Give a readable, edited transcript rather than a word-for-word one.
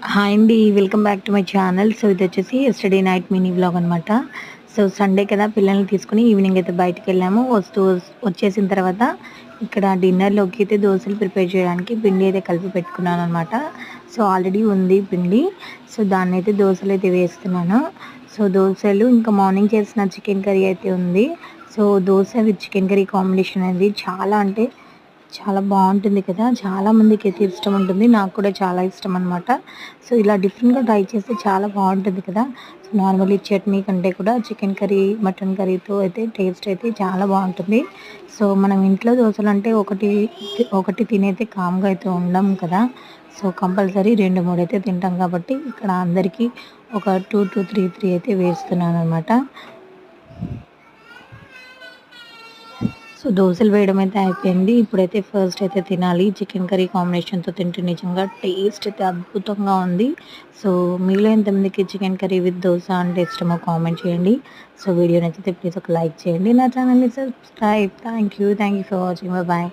Hi అండి. Welcome back to my channel. So, ఇదొచ్చేసి yesterday night mini vlog అనమాట. So, Sunday కదా పిల్లల్ని తీసుకొని ఈవినింగ్ అయితే బయటికెళ్ళాము. వచ్చేసిన తర్వాత ఇక్కడ డిన్నర్‌లోకి అయితే దోసలు ప్రిపేర్ చేయడానికి పిండి అయితే కలిపి పెట్టుకున్నాననమాట. సో, ఆల్రెడీ ఉంది పిండి. సో, దాన్నైతే దోసలైతే వేస్తున్నాను. సో, దోసలు ఇంకా మార్నింగ్ చేసిన చికెన్ కర్రీ అయితే ఉంది. So, dosa with chicken curry combination అనేది చాలా బావుంటుంది కదా! చాలా మందికైతే ఇష్టం ఉంటుంది. నాకు కూడా చాలా ఇష్టం అనమాట. సో, ఇలా డిఫరెంట్‌గా ట్రై చేస్తే చాలా బావుంటుంది కదా! సో, నార్మల్లీ చట్నీ కంటే కూడా చికెన్ కర్రీ, మటన్ కర్రీతో అయితే టేస్ట్ అయితే చాలా బావుంటుంది. సో, మనం ఇంట్లో దోసలంటే ఒకటి తినైతే కామ్‌గా అయితే ఉండం కదా! సో, కంపల్సరీ 2, 3 అయితే తింటాం కాబట్టి ఇక్కడ అందరికీ ఒక 2-3 అయితే వేస్తున్నాననమాట. సో, దోసలు వేయడం అయితే అయిపోయింది. ఇప్పుడైతే ఫస్ట్ అయితే తినాలి. చికెన్ కర్రీ కాంబినేషన్‌తో తింటే నిజంగా టేస్ట్ అయితే అద్భుతంగా ఉంది. సో, మీలో ఎంతమందికి చికెన్ కర్రీ విత్ దోస అంటే ఇష్టమో కామెంట్ చేయండి. సో, వీడియో నచ్చితే ప్లీజ్ ఒక లైక్ చేయండి. నా ఛానల్‌ని subscribe. Thank you for watching. Bye.